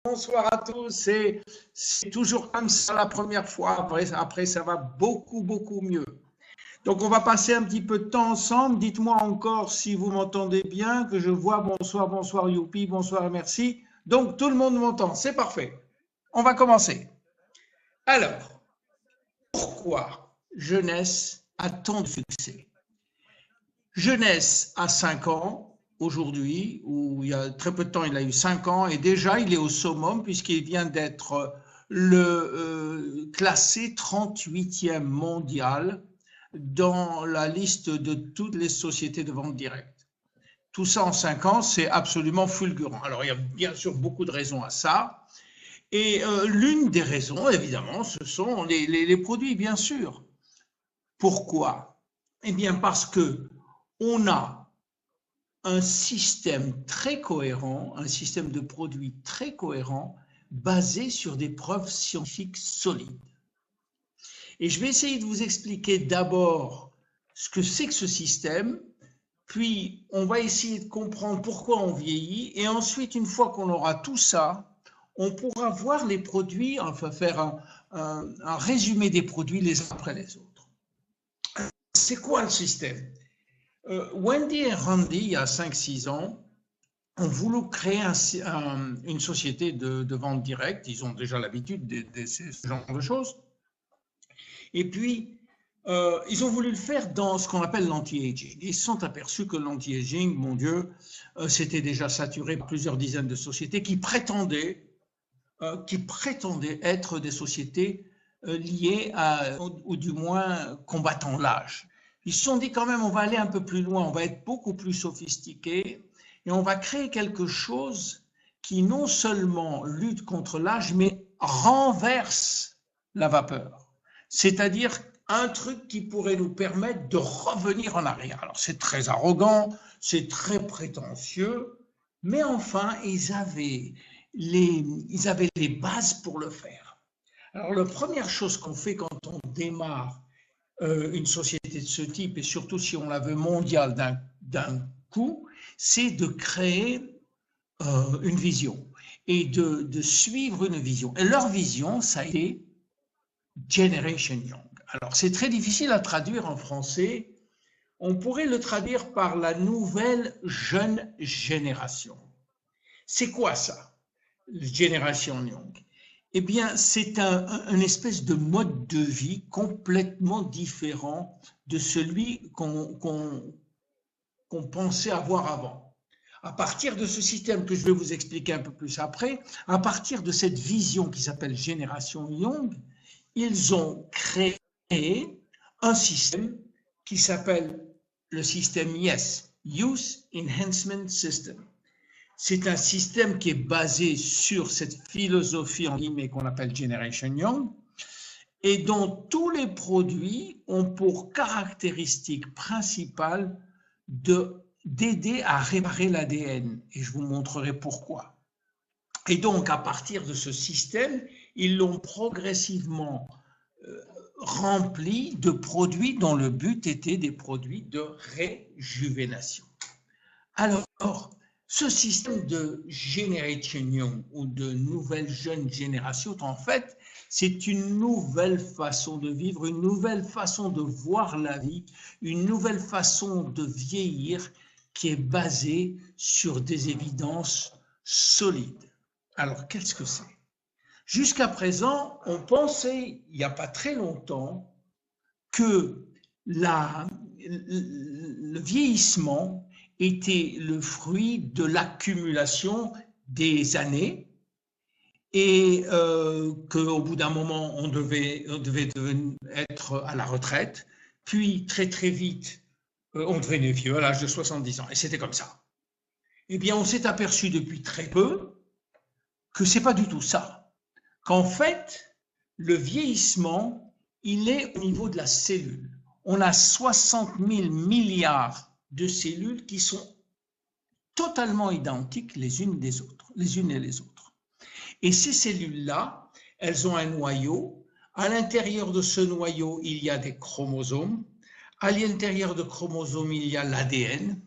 Bonsoir à tous. C'est toujours comme ça la première fois. Après, ça va beaucoup, beaucoup mieux. Donc, on va passer un petit peu de temps ensemble. Dites-moi encore si vous m'entendez bien, que je vois bonsoir, bonsoir, youpi, bonsoir et merci. Donc, tout le monde m'entend. C'est parfait. On va commencer. Alors, pourquoi Jeunesse a tant de succès? Jeunesse a 5 ans aujourd'hui, ou il y a très peu de temps, il a eu 5 ans, et déjà il est au summum puisqu'il vient d'être classé 38e mondial dans la liste de toutes les sociétés de vente directe. Tout ça en 5 ans, c'est absolument fulgurant. Alors il y a bien sûr beaucoup de raisons à ça, et l'une des raisons, évidemment, ce sont les produits, bien sûr. Pourquoi? Eh bien parce que on a un système très cohérent, un système de produits très cohérent, basé sur des preuves scientifiques solides. Et je vais essayer de vous expliquer d'abord ce que c'est que ce système, puis on va essayer de comprendre pourquoi on vieillit, et ensuite, une fois qu'on aura tout ça, on pourra voir les produits, enfin faire un résumé des produits les uns après les autres. C'est quoi le système? Wendy et Randy, il y a 5-6 ans, ont voulu créer une société de vente directe. Ils ont déjà l'habitude de ce genre de choses. Et puis, ils ont voulu le faire dans ce qu'on appelle l'anti-aging. Ils se sont aperçus que l'anti-aging, mon Dieu, c'était déjà saturé par plusieurs dizaines de sociétés qui prétendaient être des sociétés liées ou du moins combattant l'âge. Ils se sont dit quand même, on va aller un peu plus loin, on va être beaucoup plus sophistiqué et on va créer quelque chose qui non seulement lutte contre l'âge, mais renverse la vapeur. C'est-à-dire un truc qui pourrait nous permettre de revenir en arrière. Alors c'est très arrogant, c'est très prétentieux, mais enfin, ils avaient les bases pour le faire. Alors la première chose qu'on fait quand on démarre une société de ce type, et surtout si on la veut mondiale d'un coup, c'est de créer une vision et de suivre une vision. Et leur vision, ça a été Generation Young. Alors c'est très difficile à traduire en français. On pourrait le traduire par la nouvelle jeune génération. C'est quoi ça, Generation Young? Eh bien, c'est un espèce de mode de vie complètement différent de celui qu'on pensait avoir avant. À partir de ce système que je vais vous expliquer un peu plus après, à partir de cette vision qui s'appelle Génération Young, ils ont créé un système qui s'appelle le système YES, Youth Enhancement System. C'est un système qui est basé sur cette philosophie en guillemets qu'on appelle Generation Young et dont tous les produits ont pour caractéristique principale d'aider à réparer l'ADN. Et je vous montrerai pourquoi. Et donc, à partir de ce système, ils l'ont progressivement rempli de produits dont le but était des produits de réjuvénation. Alors, ce système de Generation Young ou de nouvelle jeune génération, en fait, c'est une nouvelle façon de vivre, une nouvelle façon de voir la vie, une nouvelle façon de vieillir qui est basée sur des évidences solides. Alors, qu'est-ce que c'est? Jusqu'à présent, on pensait, il n'y a pas très longtemps, que le vieillissement était le fruit de l'accumulation des années et qu'au bout d'un moment, on devait être à la retraite, puis très très vite, on devenait vieux à l'âge de 70 ans, et c'était comme ça. Eh bien, on s'est aperçu depuis très peu que ce n'est pas du tout ça, qu'en fait, le vieillissement, il est au niveau de la cellule. On a 60 000 milliards de cellules qui sont totalement identiques les unes des autres, les unes et les autres. Et ces cellules-là, elles ont un noyau. À l'intérieur de ce noyau, il y a des chromosomes. À l'intérieur de chromosomes, il y a l'ADN.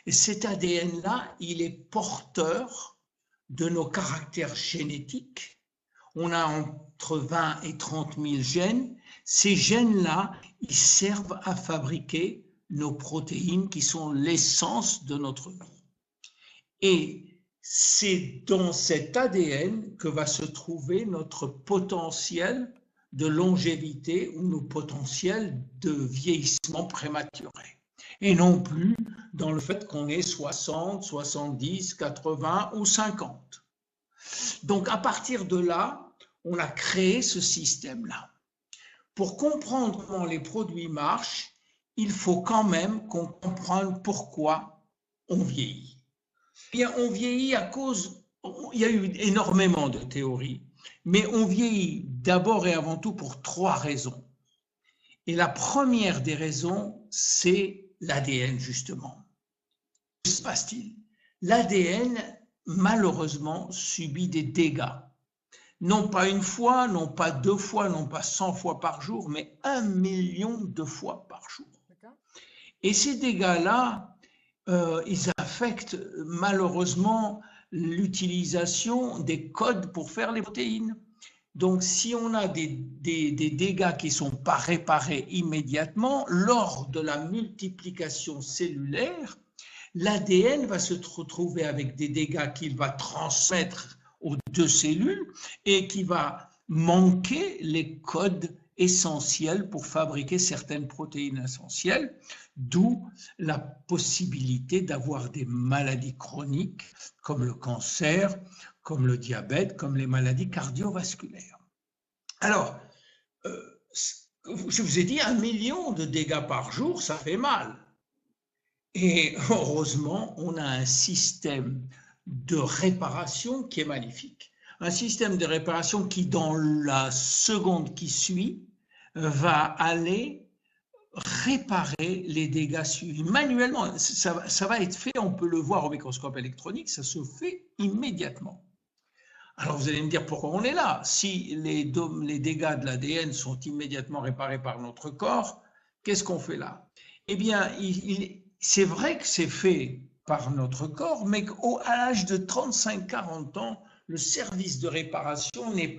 Et cet ADN-là, il est porteur de nos caractères génétiques. On a entre 20 et 30 000 gènes. Ces gènes-là, ils servent à fabriquer nos protéines qui sont l'essence de notre vie. Et c'est dans cet ADN que va se trouver notre potentiel de longévité ou nos potentiels de vieillissement prématuré. Et non plus dans le fait qu'on ait 60, 70, 80 ou 50. Donc à partir de là, on a créé ce système-là. Pour comprendre comment les produits marchent, il faut quand même qu'on comprenne pourquoi on vieillit. Bien, on vieillit à cause, il y a eu énormément de théories, mais on vieillit d'abord et avant tout pour 3 raisons. Et la première des raisons, c'est l'ADN, justement. Que se passe-t-il? L'ADN, malheureusement, subit des dégâts. Non pas une fois, non pas 2 fois, non pas 100 fois par jour, mais 1 million de fois par jour. Et ces dégâts-là, ils affectent malheureusement l'utilisation des codes pour faire les protéines. Donc, si on a des dégâts qui ne sont pas réparés immédiatement, lors de la multiplication cellulaire, l'ADN va se retrouver avec des dégâts qu'il va transmettre aux 2 cellules et qui va manquer les codes essentiels pour fabriquer certaines protéines essentielles, d'où la possibilité d'avoir des maladies chroniques comme le cancer, comme le diabète, comme les maladies cardiovasculaires. Alors, je vous ai dit 1 million de dégâts par jour, ça fait mal. Et heureusement, on a un système de réparation qui est magnifique. Un système de réparation qui, dans la seconde qui suit, va aller réparer les dégâts suivis manuellement. Ça va être fait, on peut le voir au microscope électronique, ça se fait immédiatement. Alors vous allez me dire pourquoi on est là. Si les dégâts de l'ADN sont immédiatement réparés par notre corps, qu'est-ce qu'on fait là? Eh bien, c'est vrai que c'est fait par notre corps, mais qu'à l'âge de 35-40 ans, le service de réparation n'est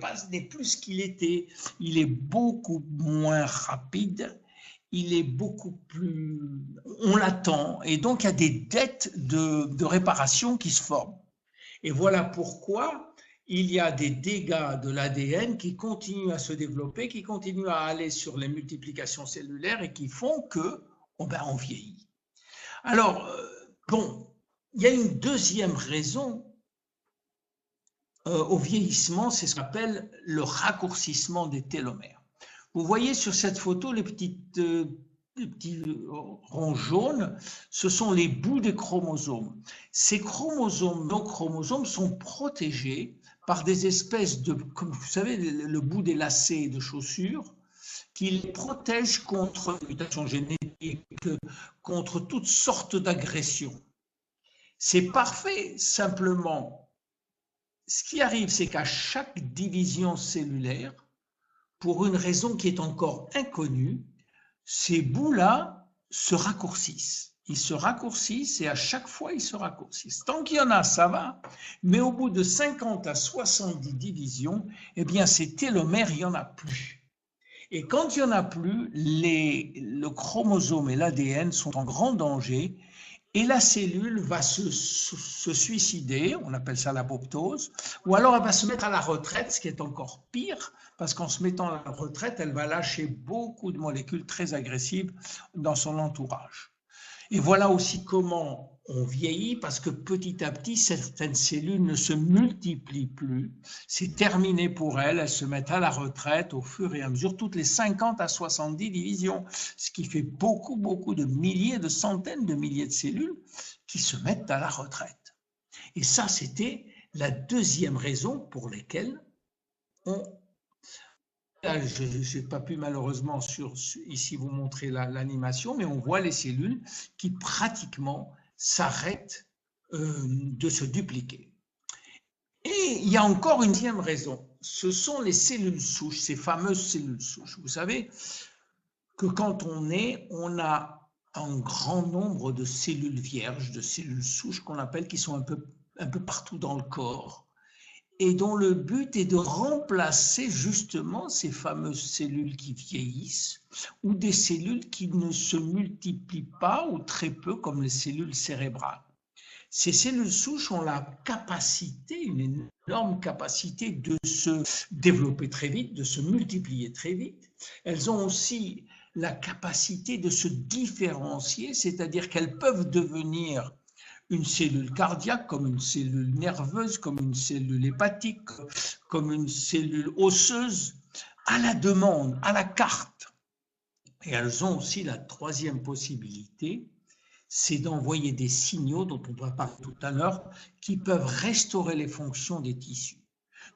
plus ce qu'il était. Il est beaucoup moins rapide, il est beaucoup plus... On l'attend, et donc il y a des dettes de réparation qui se forment. Et voilà pourquoi il y a des dégâts de l'ADN qui continuent à se développer, qui continuent à aller sur les multiplications cellulaires et qui font que on vieillit. Alors, bon, il y a une deuxième raison au vieillissement, c'est ce qu'on appelle le raccourcissement des télomères. Vous voyez sur cette photo les petits ronds jaunes, ce sont les bouts des chromosomes. Ces chromosomes, nos chromosomes, sont protégés par des espèces de, comme vous savez, le bout des lacets de chaussures, qui les protègent contre les mutations génétiques, contre toutes sortes d'agressions. C'est parfait, simplement. Ce qui arrive, c'est qu'à chaque division cellulaire, pour une raison qui est encore inconnue, ces bouts-là se raccourcissent. Ils se raccourcissent et à chaque fois, ils se raccourcissent. Tant qu'il y en a, ça va, mais au bout de 50 à 70 divisions, eh bien, ces télomères, il n'y en a plus. Et quand il n'y en a plus, le chromosome et l'ADN sont en grand danger et la cellule va se suicider, on appelle ça l'apoptose, ou alors elle va se mettre à la retraite, ce qui est encore pire, parce qu'en se mettant à la retraite, elle va lâcher beaucoup de molécules très agressives dans son entourage. Et voilà aussi comment on vieillit, parce que petit à petit, certaines cellules ne se multiplient plus. C'est terminé pour elles, elles se mettent à la retraite au fur et à mesure, toutes les 50 à 70 divisions, ce qui fait beaucoup de milliers, de centaines de milliers de cellules qui se mettent à la retraite. Et ça, c'était la deuxième raison pour laquelle je n'ai pas pu malheureusement ici vous montrer l'animation, mais on voit les cellules qui pratiquement s'arrêtent de se dupliquer. Et il y a encore une deuxième raison, ce sont les cellules souches, ces fameuses cellules souches. Vous savez que quand on naît, on a un grand nombre de cellules vierges, de cellules souches qu'on appelle, qui sont un peu partout dans le corps. et dont le but est de remplacer justement ces fameuses cellules qui vieillissent ou des cellules qui ne se multiplient pas ou très peu comme les cellules cérébrales. Ces cellules souches ont la capacité, une énorme capacité de se développer très vite, de se multiplier très vite. Elles ont aussi la capacité de se différencier, c'est-à-dire qu'elles peuvent devenir une cellule cardiaque, comme une cellule nerveuse, comme une cellule hépatique, comme une cellule osseuse, à la demande, à la carte. Et elles ont aussi la troisième possibilité, c'est d'envoyer des signaux, dont on va parler tout à l'heure, qui peuvent restaurer les fonctions des tissus.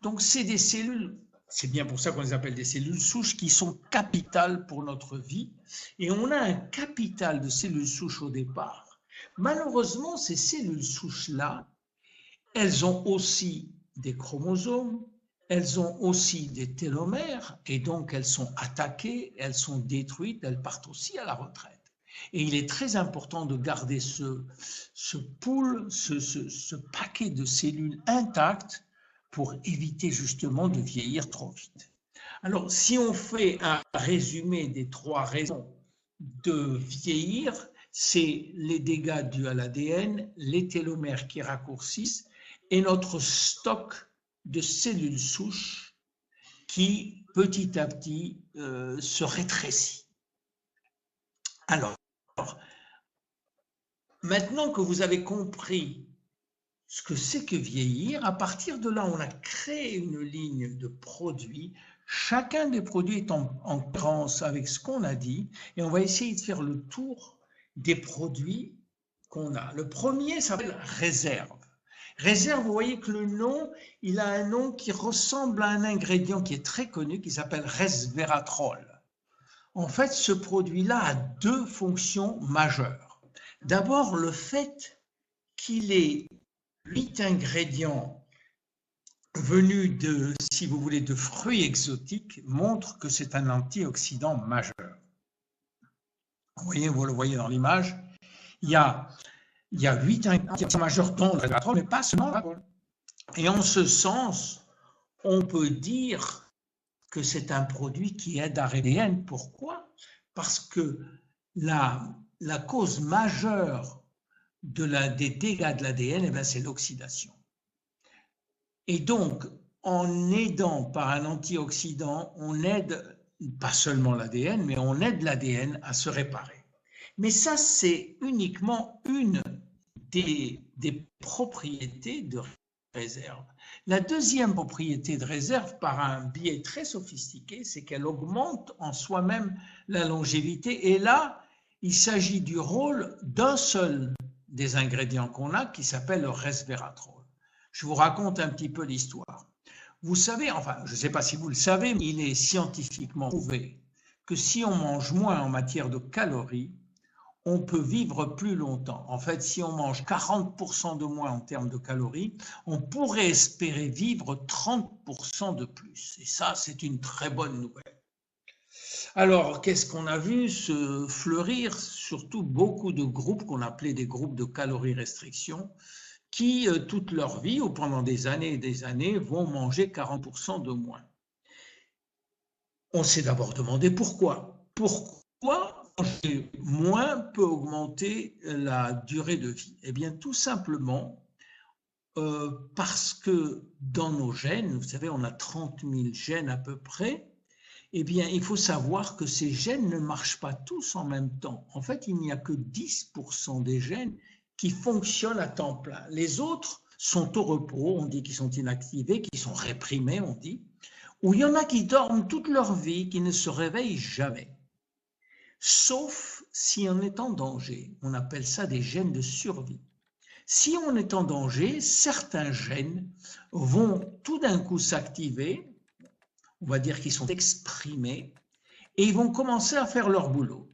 Donc, c'est des cellules, c'est bien pour ça qu'on les appelle des cellules souches, qui sont capitales pour notre vie. Et on a un capital de cellules souches au départ. Malheureusement, ces cellules souches-là, elles ont aussi des chromosomes, elles ont aussi des télomères, et donc elles sont attaquées, elles sont détruites, elles partent aussi à la retraite. Et il est très important de garder ce pool, ce paquet de cellules intactes pour éviter justement de vieillir trop vite. Alors, si on fait un résumé des 3 raisons de vieillir, c'est les dégâts dus à l'ADN, les télomères qui raccourcissent et notre stock de cellules souches qui, petit à petit, se rétrécit. Alors, maintenant que vous avez compris ce que c'est que vieillir, à partir de là, on a créé une ligne de produits. Chacun des produits est en cohérence avec ce qu'on a dit et on va essayer de faire le tour des produits qu'on a. Le premier s'appelle réserve. Réserve, vous voyez que le nom, il a un nom qui ressemble à un ingrédient qui est très connu, qui s'appelle resveratrol. En fait, ce produit-là a 2 fonctions majeures. D'abord, le fait qu'il ait 8 ingrédients venus de, si vous voulez, de fruits exotiques montre que c'est un antioxydant majeur. Vous le voyez dans l'image, il y a 8 ingrédients majeurs dont le resveratrol, mais pas seulement l'alcool. Et en ce sens, on peut dire que c'est un produit qui aide à l'ADN. Pourquoi? Parce que la cause majeure des dégâts de l'ADN, c'est l'oxydation. Et donc, en aidant par un antioxydant, on aide pas seulement l'ADN, mais on aide l'ADN à se réparer. Mais ça, c'est uniquement une des propriétés de réserve. La deuxième propriété de réserve, par un biais très sophistiqué, c'est qu'elle augmente en soi-même la longévité. Et là, il s'agit du rôle d'un seul des ingrédients qu'on a, qui s'appelle le resveratrol. Je vous raconte un petit peu l'histoire. Vous savez, enfin, je ne sais pas si vous le savez, mais il est scientifiquement prouvé que si on mange moins en matière de calories, on peut vivre plus longtemps. En fait, si on mange 40% de moins en termes de calories, on pourrait espérer vivre 30% de plus. Et ça, c'est une très bonne nouvelle. Alors, qu'est-ce qu'on a vu se fleurir? Surtout beaucoup de groupes qu'on appelait des groupes de calories restriction, qui, toute leur vie, ou pendant des années et des années, vont manger 40% de moins. On s'est d'abord demandé pourquoi. Pourquoi manger moins peut augmenter la durée de vie? Eh bien, tout simplement parce que dans nos gènes, vous savez, on a 30 000 gènes à peu près, eh bien, il faut savoir que ces gènes ne marchent pas tous en même temps. En fait, il n'y a que 10% des gènes qui fonctionnent à temps plein. Les autres sont au repos, on dit qu'ils sont inactivés, qu'ils sont réprimés, on dit, ou il y en a qui dorment toute leur vie, qui ne se réveillent jamais. Sauf si on est en danger. On appelle ça des gènes de survie. Si on est en danger, certains gènes vont tout d'un coup s'activer, on va dire qu'ils sont exprimés, et ils vont commencer à faire leur boulot.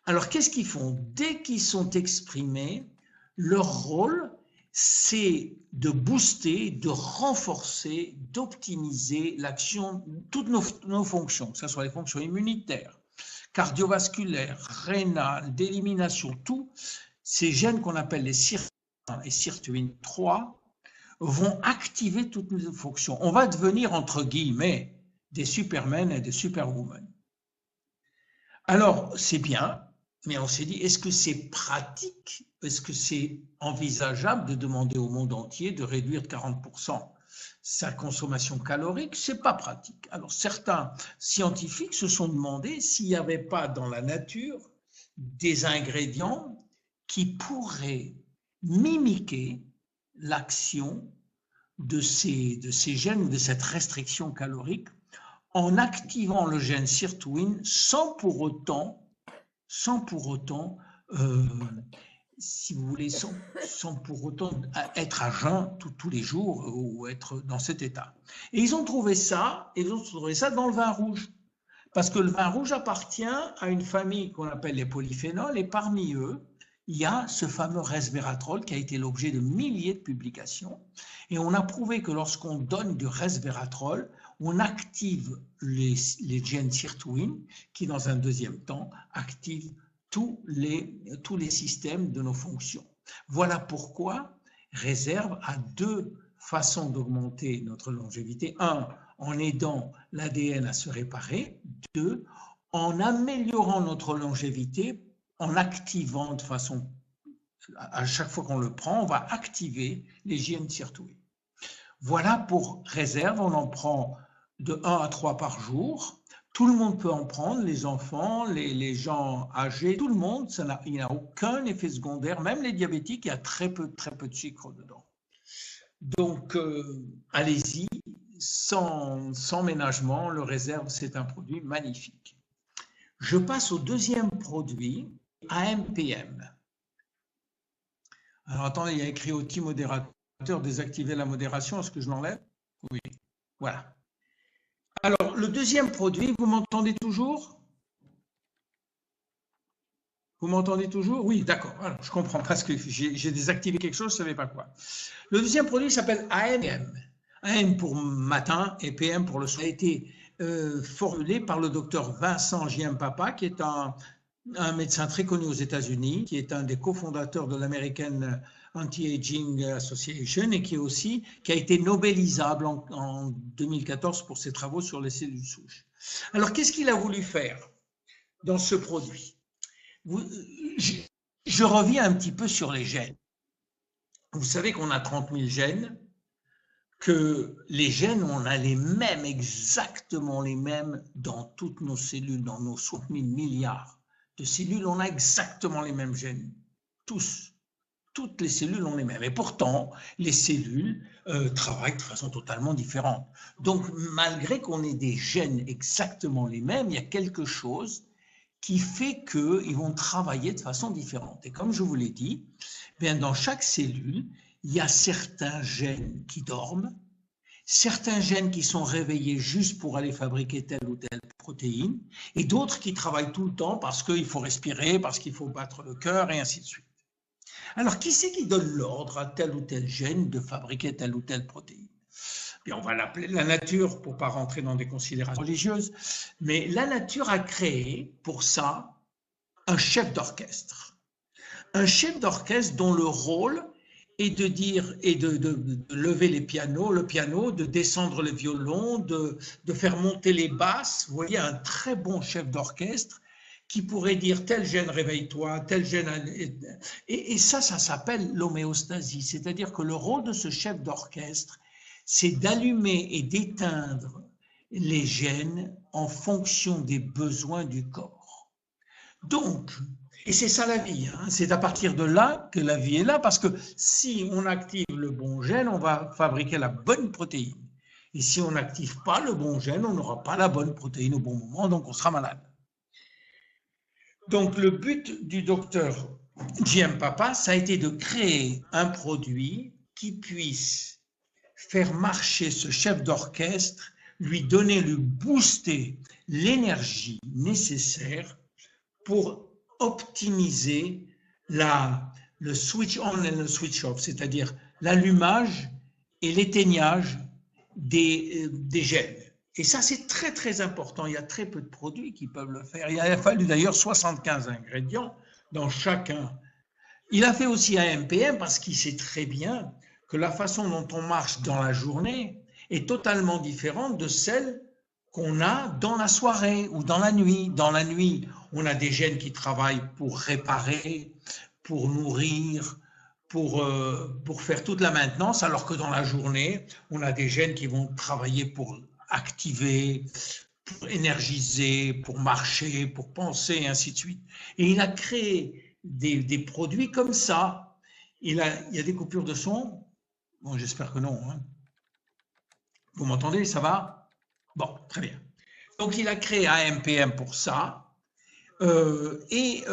Alors, qu'est-ce qu'ils font? Dès qu'ils sont exprimés, leur rôle, c'est de booster, de renforcer, d'optimiser l'action, toutes nos fonctions, que ce soit les fonctions immunitaires, cardiovasculaires, rénales, d'élimination, tous ces gènes qu'on appelle les sirtuins et sirtuine 3 vont activer toutes nos fonctions. On va devenir, entre guillemets, des supermen et des superwomen. Alors, c'est bien, mais on s'est dit, est-ce que c'est pratique? Est-ce que c'est envisageable de demander au monde entier de réduire de 40% sa consommation calorique? C'est pas pratique. Alors, certains scientifiques se sont demandé s'il n'y avait pas dans la nature des ingrédients qui pourraient mimiquer l'action de ces gènes ou de cette restriction calorique en activant le gène sirtuine sans pour autant, si vous voulez, sans pour autant être à jeun tous les jours ou être dans cet état. Et ils ont trouvé ça dans le vin rouge. Parce que le vin rouge appartient à une famille qu'on appelle les polyphénols, et parmi eux, il y a ce fameux resveratrol qui a été l'objet de milliers de publications. Et on a prouvé que lorsqu'on donne du resveratrol, on active les gènes sirtuine qui, dans un deuxième temps, activent tous les systèmes de nos fonctions. Voilà pourquoi Réserve a deux façons d'augmenter notre longévité. Un, en aidant l'ADN à se réparer. Deux, en améliorant notre longévité, en activant de façon, à chaque fois qu'on le prend, on va activer les gènes sirtuine. Voilà pour Réserve, on en prend de 1 à 3 par jour. Tout le monde peut en prendre, les enfants, les gens âgés, tout le monde, il n'y a aucun effet secondaire, même les diabétiques, il y a très peu de sucre dedans. Donc, allez-y, sans ménagement, le Réserve, c'est un produit magnifique. Je passe au deuxième produit, AMPM. Alors, attendez, il y a écrit outil modérateur, désactiver la modération, est-ce que je l'enlève? Oui, voilà. Alors, le deuxième produit, vous m'entendez toujours? Vous m'entendez toujours? Oui, d'accord. Alors, je comprends parce que j'ai désactivé quelque chose, je ne savais pas quoi. Le deuxième produit s'appelle AMPM. AM pour matin et PM pour le soir. Ça a été formulé par le docteur Vincent Giampapa, qui est un médecin très connu aux États-Unis, qui est un des cofondateurs de l'American Anti-Aging Association et qui a été nobelisable en 2014 pour ses travaux sur les cellules souches. Alors, qu'est-ce qu'il a voulu faire dans ce produit? Je reviens un petit peu sur les gènes. Vous savez qu'on a 30 000 gènes, que les gènes, on a les mêmes, exactement les mêmes dans toutes nos cellules, dans nos 60 000 milliards de cellules, on a exactement les mêmes gènes, tous. Toutes les cellules ont les mêmes. Et pourtant, les cellules travaillent de façon totalement différente. Donc, malgré qu'on ait des gènes exactement les mêmes, il y a quelque chose qui fait qu'ils vont travailler de façon différente. Et comme je vous l'ai dit, bien dans chaque cellule, il y a certains gènes qui dorment, certains gènes qui sont réveillés juste pour aller fabriquer telle ou telle protéine, et d'autres qui travaillent tout le temps parce qu'il faut respirer, parce qu'il faut battre le cœur, et ainsi de suite. Alors, qui c'est qui donne l'ordre à tel ou tel gène de fabriquer telle ou telle protéine? Bien, on va l'appeler la nature pour ne pas rentrer dans des considérations religieuses, mais la nature a créé pour ça un chef d'orchestre. Un chef d'orchestre dont le rôle est de dire et de lever le piano, de descendre le violon, de faire monter les basses. Vous voyez, un très bon chef d'orchestre qui pourrait dire tel gène réveille-toi, tel gène… Et ça s'appelle l'homéostasie, c'est-à-dire que le rôle de ce chef d'orchestre, c'est d'allumer et d'éteindre les gènes en fonction des besoins du corps. Donc, et c'est ça la vie, hein, c'est à partir de là que la vie est là, parce que si on active le bon gène, on va fabriquer la bonne protéine. Et si on n'active pas le bon gène, on n'aura pas la bonne protéine au bon moment, donc on sera malade. Donc, le but du docteur Giampapa, ça a été de créer un produit qui puisse faire marcher ce chef d'orchestre, lui donner, lui booster l'énergie nécessaire pour optimiser le switch on et le switch off, c'est-à-dire l'allumage et l'éteignage des gènes. Et ça, c'est très, très important. Il y a très peu de produits qui peuvent le faire. Il a fallu d'ailleurs 75 ingrédients dans chacun. Il a fait aussi AMPM parce qu'il sait très bien que la façon dont on marche dans la journée est totalement différente de celle qu'on a dans la soirée ou dans la nuit. Dans la nuit, on a des gènes qui travaillent pour réparer, pour nourrir, pour faire toute la maintenance, alors que dans la journée, on a des gènes qui vont travailler pour activer, pour énergiser, pour marcher, pour penser, et ainsi de suite. Et il a créé des produits comme ça. Il y a des coupures de son. Bon, j'espère que non. Hein. Vous m'entendez, ça va? Bon, très bien. Donc, il a créé AMPM pour ça. Il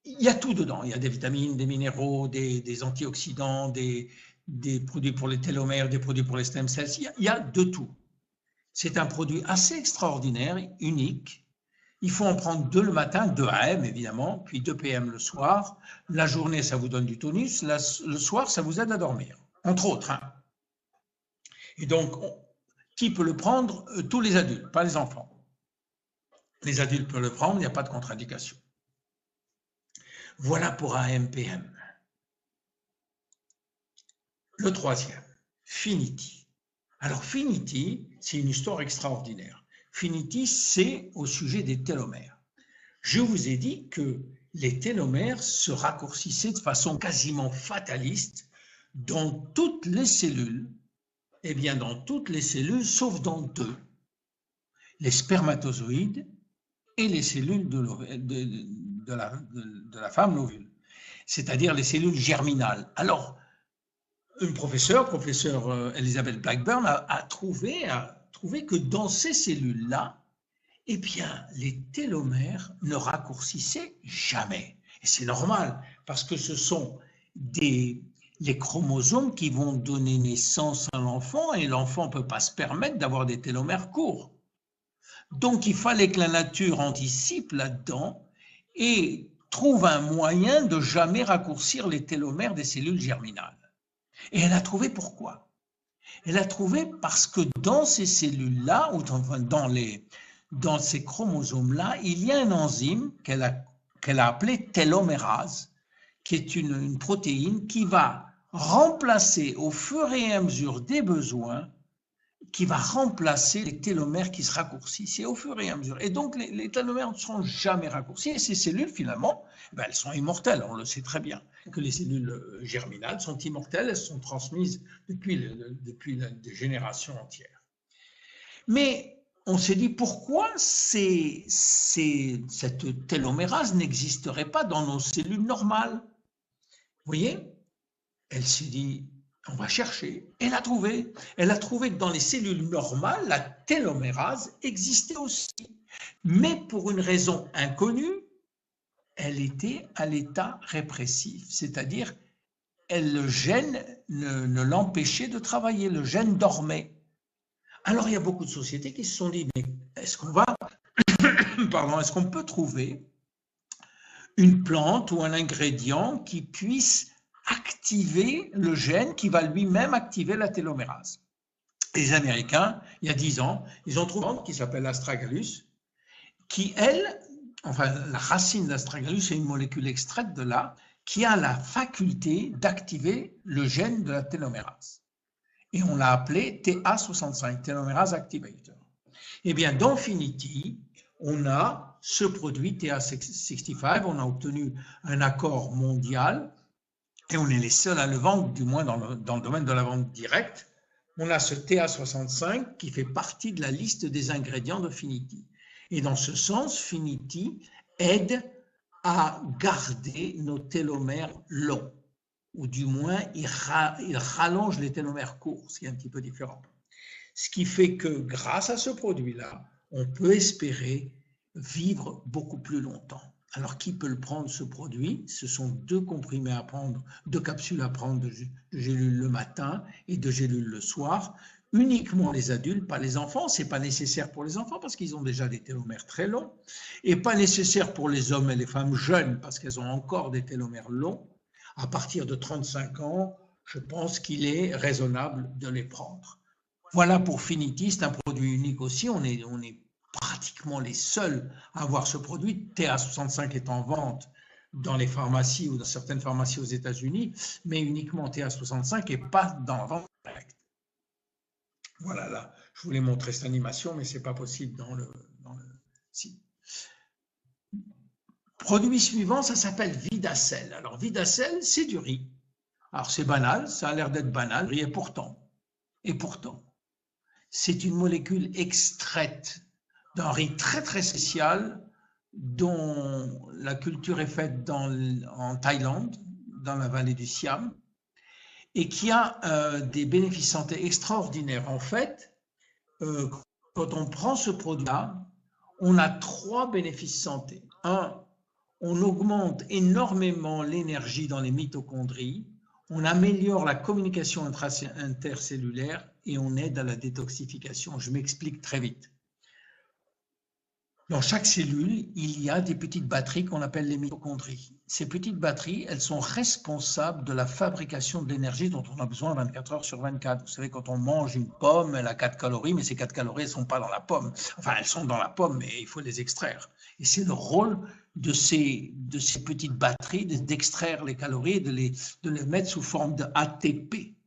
y a tout dedans. Il y a des vitamines, des minéraux, des antioxydants, des produits pour les télomères, des produits pour les stem cells. Il y a de tout. C'est un produit assez extraordinaire, unique. Il faut en prendre 2 le matin, 2 AM évidemment, puis 2 PM le soir. La journée, ça vous donne du tonus. Le soir, ça vous aide à dormir, entre autres. Hein. Et donc, qui peut le prendre? Tous les adultes, pas les enfants. Les adultes peuvent le prendre, il n'y a pas de contre-indication. Voilà pour AMPM. Le troisième, Finity. Alors, Finity, c'est une histoire extraordinaire. Finity, c'est au sujet des télomères. Je vous ai dit que les télomères se raccourcissaient de façon quasiment fataliste dans toutes les cellules, eh bien dans toutes les cellules, sauf dans 2, les spermatozoïdes et les cellules de la femme, l'ovule, c'est-à-dire les cellules germinales. Alors, une professeure Elizabeth Blackburn, a trouvé que dans ces cellules-là, eh bien, les télomères ne raccourcissaient jamais. Et c'est normal, parce que ce sont les chromosomes qui vont donner naissance à l'enfant, et l'enfant ne peut pas se permettre d'avoir des télomères courts. Donc, il fallait que la nature anticipe là-dedans et trouve un moyen de jamais raccourcir les télomères des cellules germinales. Et elle a trouvé pourquoi. Elle a trouvé parce que dans ces cellules-là, ou dans ces chromosomes-là, il y a une enzyme qu'elle a appelée télomérase, qui est une protéine qui va remplacer au fur et à mesure des besoins, qui va remplacer les télomères qui se raccourcissent, et au fur et à mesure. Et donc, les télomères ne seront jamais raccourcis, et ces cellules, finalement, elles sont immortelles, on le sait très bien, que les cellules germinales sont immortelles, elles sont transmises depuis des générations entières. Mais on s'est dit, pourquoi cette télomérase n'existerait pas dans nos cellules normales? Vous voyez? Elle s'est dit, on va chercher. Elle a trouvé que dans les cellules normales, la télomérase existait aussi. Mais pour une raison inconnue, elle était à l'état répressif, c'est-à-dire le gène ne l'empêchait de travailler, le gène dormait. Alors il y a beaucoup de sociétés qui se sont dit, mais est-ce qu'on peut trouver une plante ou un ingrédient qui puisse activer le gène qui va lui-même activer la télomérase? Les Américains, il y a 10 ans, ils ont trouvé une plante qui s'appelle l'astragalus, qui, la racine d'astragalus est une molécule extraite de là, qui a la faculté d'activer le gène de la télomérase. Et on l'a appelé TA65, Telomerase Activator. Eh bien, dans Finity, on a ce produit TA65, on a obtenu un accord mondial, et on est les seuls à le vendre, du moins dans le domaine de la vente directe. On a ce TA65 qui fait partie de la liste des ingrédients de Finity. Et dans ce sens, Finity aide à garder nos télomères longs, ou du moins il rallonge les télomères courts, ce qui est un petit peu différent. Ce qui fait que grâce à ce produit-là, on peut espérer vivre beaucoup plus longtemps. Alors, qui peut le prendre, ce produit? Ce sont 2 comprimés à prendre, 2 capsules à prendre de gélules le matin et de gélules le soir. Uniquement les adultes, pas les enfants. Ce n'est pas nécessaire pour les enfants parce qu'ils ont déjà des télomères très longs. Et pas nécessaire pour les hommes et les femmes jeunes parce qu'elles ont encore des télomères longs. À partir de 35 ans, je pense qu'il est raisonnable de les prendre. Voilà pour Finity, c'est un produit unique aussi. On est pratiquement les seuls à avoir ce produit. TA65 est en vente dans les pharmacies ou dans certaines pharmacies aux États-Unis, mais uniquement TA65 et pas dans la vente directe. Voilà, là, je voulais montrer cette animation, mais ce n'est pas possible dans le site. Produit suivant, ça s'appelle Vidacel. Alors, Vidacel, c'est du riz. Alors, c'est banal, ça a l'air d'être banal, et pourtant, c'est une molécule extraite d'un riz très, très spécial dont la culture est faite en Thaïlande, dans la vallée du Siam, et qui a des bénéfices santé extraordinaires. En fait, quand on prend ce produit-là, on a 3 bénéfices santé. 1, on augmente énormément l'énergie dans les mitochondries, on améliore la communication intercellulaire et on aide à la détoxification. Je m'explique très vite. Dans chaque cellule, il y a des petites batteries qu'on appelle les mitochondries. Ces petites batteries, elles sont responsables de la fabrication de l'énergie dont on a besoin 24 heures sur 24. Vous savez, quand on mange une pomme, elle a 4 calories, mais ces 4 calories, elles ne sont pas dans la pomme. Enfin, elles sont dans la pomme, mais il faut les extraire. Et c'est le rôle de ces petites batteries d'extraire les calories et de les mettre sous forme de ATP.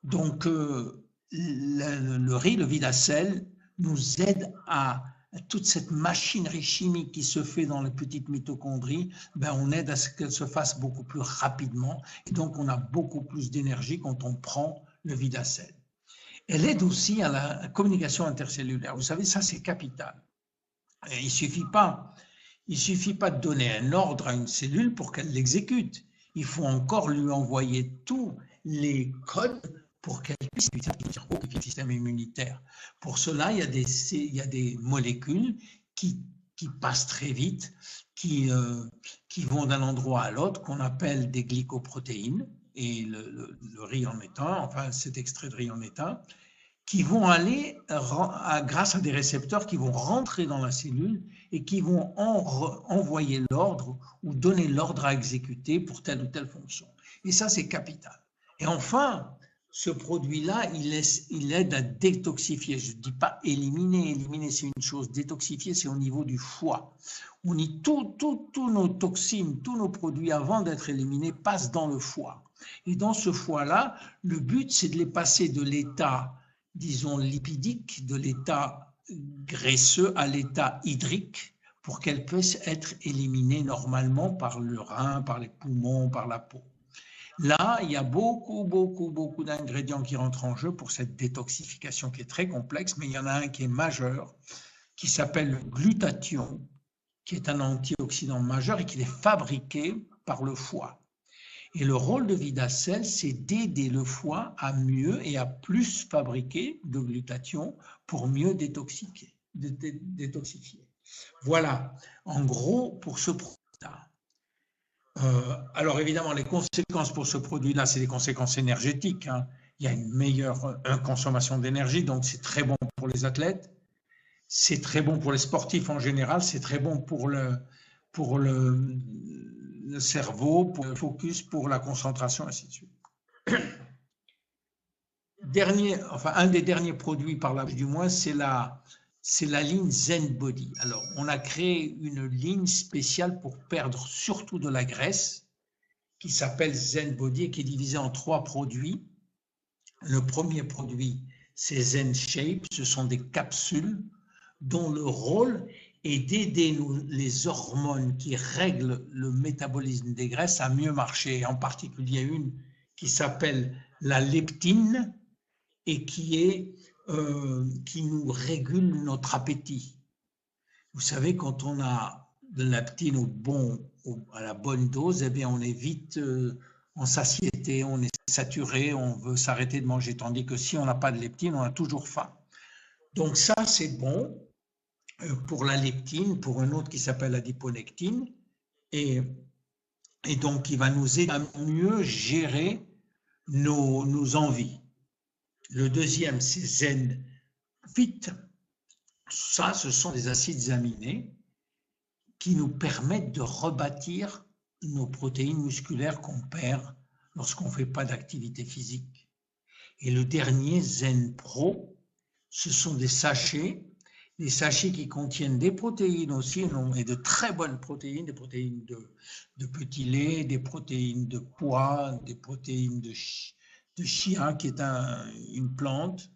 Donc, le riz, le Vidacel, nous aide à toute cette machinerie chimique qui se fait dans les petites mitochondries, on aide à ce qu'elle se fasse beaucoup plus rapidement. Et donc, on a beaucoup plus d'énergie quand on prend le Vidacel. Elle aide aussi à la communication intercellulaire. Vous savez, ça, c'est capital. Et il ne suffit pas de donner un ordre à une cellule pour qu'elle l'exécute. Il faut encore lui envoyer tous les codes pour qu'elle puisse utiliser le système immunitaire. Pour cela, il y a des molécules qui passent très vite, qui vont d'un endroit à l'autre, qu'on appelle des glycoprotéines, et le riz en est un, enfin cet extrait de riz en est un, qui vont aller, grâce à des récepteurs qui vont rentrer dans la cellule et qui vont envoyer l'ordre ou donner l'ordre à exécuter pour telle ou telle fonction. Et ça, c'est capital. Et enfin, ce produit-là, il aide à détoxifier. Je ne dis pas éliminer. Éliminer, c'est une chose. Détoxifier, c'est au niveau du foie. Tous nos toxines, tous nos produits, avant d'être éliminés, passent dans le foie. Et dans ce foie-là, le but, c'est de les passer de l'état, disons, lipidique, de l'état graisseux à l'état hydrique, pour qu'elles puissent être éliminées normalement par le rein, par les poumons, par la peau. Là, il y a beaucoup d'ingrédients qui rentrent en jeu pour cette détoxification qui est très complexe, mais il y en a un qui est majeur, qui s'appelle le glutathion, qui est un antioxydant majeur et qui est fabriqué par le foie. Et le rôle de Vidacel, c'est d'aider le foie à mieux et à plus fabriquer de glutathion pour mieux détoxifier. Voilà, en gros, pour ce produit-là. Alors évidemment, les conséquences pour ce produit-là, c'est des conséquences énergétiques. Hein. Il y a une meilleure consommation d'énergie, donc c'est très bon pour les athlètes, c'est très bon pour les sportifs en général, c'est très bon pour le cerveau, pour le focus, pour la concentration, ainsi de suite. Un des derniers produits par là, du moins, c'est la ligne Zen Body. Alors, on a créé une ligne spéciale pour perdre surtout de la graisse qui s'appelle Zen Body et qui est divisée en 3 produits. Le premier produit, c'est Zen Shape. Ce sont des capsules dont le rôle est d'aider les hormones qui règlent le métabolisme des graisses à mieux marcher. En particulier une qui s'appelle la leptine et qui nous régule notre appétit. Vous savez, quand on a de la leptine à la bonne dose, eh bien on est vite en satiété, on est saturé, on veut s'arrêter de manger. Tandis que si on n'a pas de leptine, on a toujours faim. Donc ça, c'est bon pour la leptine, pour un autre qui s'appelle l'adiponectine, et donc qui va nous aider à mieux gérer nos envies. Le deuxième, c'est Zen Fit. Ça, ce sont des acides aminés qui nous permettent de rebâtir nos protéines musculaires qu'on perd lorsqu'on ne fait pas d'activité physique. Et le dernier, Zen Pro, ce sont des sachets des sachets qui contiennent des protéines aussi, et de très bonnes protéines, des protéines de petit lait, des protéines de pois, des protéines de chia, qui est une plante,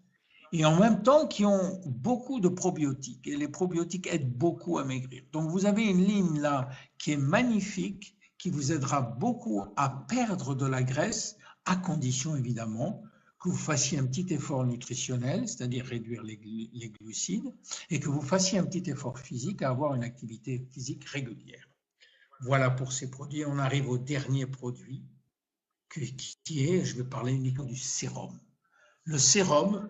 et en même temps qui ont beaucoup de probiotiques. Et les probiotiques aident beaucoup à maigrir. Donc vous avez une ligne là qui est magnifique, qui vous aidera beaucoup à perdre de la graisse, à condition évidemment que vous fassiez un petit effort nutritionnel, c'est-à-dire réduire les glucides, et que vous fassiez un petit effort physique à avoir une activité physique régulière. Voilà pour ces produits. On arrive au dernier produit, qui est, je vais parler uniquement du sérum. Le sérum,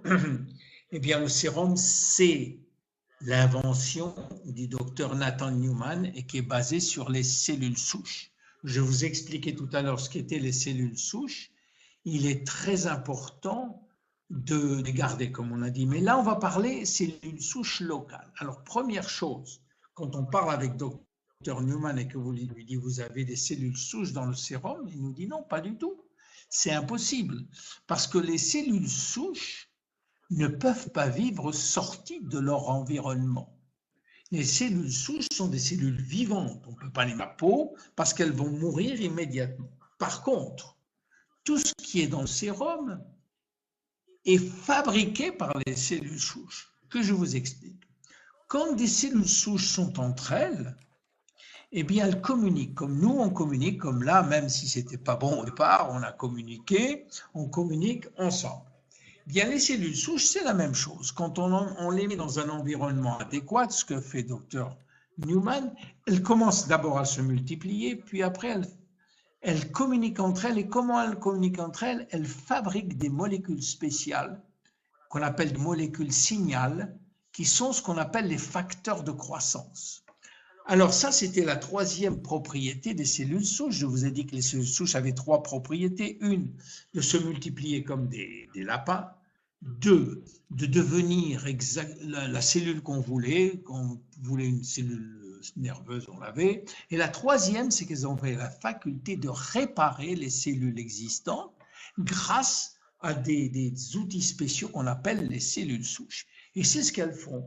eh bien le sérum, c'est l'invention du docteur Nathan Newman et qui est basé sur les cellules souches. Je vous expliquais tout à l'heure ce qu'étaient les cellules souches. Il est très important de les garder, comme on a dit. Mais là, on va parler cellules souches locales. Alors, première chose, quand on parle avec docteur Newman et que vous lui dites vous avez des cellules souches dans le sérum, il nous dit non, pas du tout. C'est impossible, parce que les cellules souches ne peuvent pas vivre sorties de leur environnement. Les cellules souches sont des cellules vivantes. On ne peut pas les mettre à peau parce qu'elles vont mourir immédiatement. Par contre, tout ce qui est dans le sérum est fabriqué par les cellules souches, que je vous explique. Quand des cellules souches sont entre elles, eh bien, elles communiquent, comme nous, on communique, comme là, même si ce n'était pas bon au départ, on a communiqué, on communique ensemble. Bien, les cellules souches, c'est la même chose. Quand on les met dans un environnement adéquat, ce que fait Dr Newman, elles commencent d'abord à se multiplier, puis après, elles communiquent entre elles. Et comment elles communiquent entre elles? Elles fabriquent des molécules spéciales, qu'on appelle des molécules signal, qui sont ce qu'on appelle les facteurs de croissance. Alors ça, c'était la troisième propriété des cellules souches. Je vous ai dit que les cellules souches avaient trois propriétés. Une, de se multiplier comme des lapins. Deux, de devenir la cellule qu'on voulait une cellule nerveuse, on l'avait. Et la troisième, c'est qu'elles avaient la faculté de réparer les cellules existantes grâce à des outils spéciaux qu'on appelle les cellules souches. Et c'est ce qu'elles font.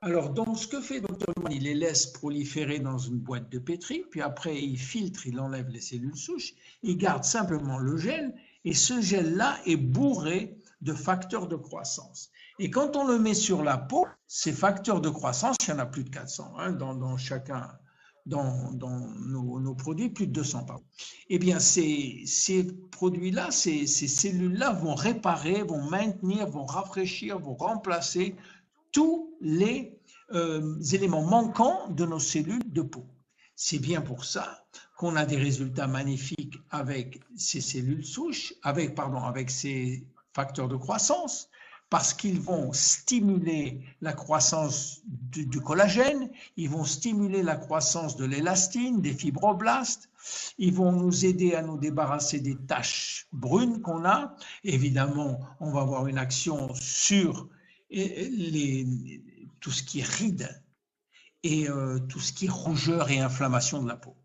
Alors, donc, ce que fait Dr. Newman, il les laisse proliférer dans une boîte de pétri, puis après, il filtre, il enlève les cellules souches, il garde simplement le gel, et ce gel-là est bourré de facteurs de croissance. Et quand on le met sur la peau, ces facteurs de croissance, il y en a plus de 400 dans nos produits, plus de 200 par an. Eh bien, ces produits-là, ces cellules-là vont réparer, vont maintenir, vont rafraîchir, vont remplacer tous les éléments manquants de nos cellules de peau. C'est bien pour ça qu'on a des résultats magnifiques avec ces cellules souches, avec ces facteurs de croissance, parce qu'ils vont stimuler la croissance du collagène, ils vont stimuler la croissance de l'élastine, des fibroblastes, ils vont nous aider à nous débarrasser des taches brunes qu'on a. Évidemment, on va avoir une action sur tout ce qui est rides et tout ce qui est rougeur et inflammation de la peau.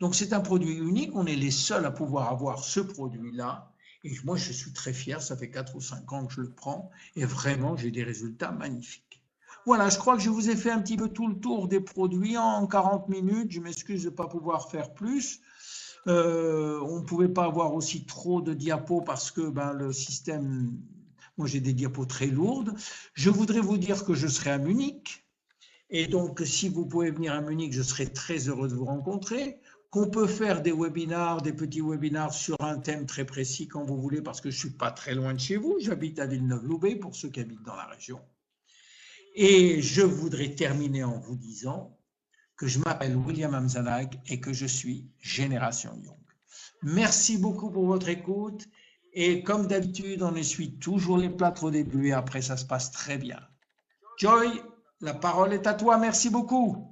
Donc c'est un produit unique, on est les seuls à pouvoir avoir ce produit-là. Et moi, je suis très fier, ça fait 4 ou 5 ans que je le prends et vraiment, j'ai des résultats magnifiques. Voilà, je crois que je vous ai fait un petit peu tout le tour des produits en 40 minutes. Je m'excuse de ne pas pouvoir faire plus. On ne pouvait pas avoir aussi trop de diapos parce que le système, moi j'ai des diapos très lourdes. Je voudrais vous dire que je serai à Munich. Et donc, si vous pouvez venir à Munich, je serai très heureux de vous rencontrer. Qu'on peut faire des webinars, des petits webinars sur un thème très précis quand vous voulez, parce que je ne suis pas très loin de chez vous. J'habite à Villeneuve-Loubet, pour ceux qui habitent dans la région. Et je voudrais terminer en vous disant que je m'appelle William Amzanag et que je suis Génération Young. Merci beaucoup pour votre écoute. Et comme d'habitude, on essuie toujours les plâtres au début et après, ça se passe très bien. Joy, la parole est à toi. Merci beaucoup.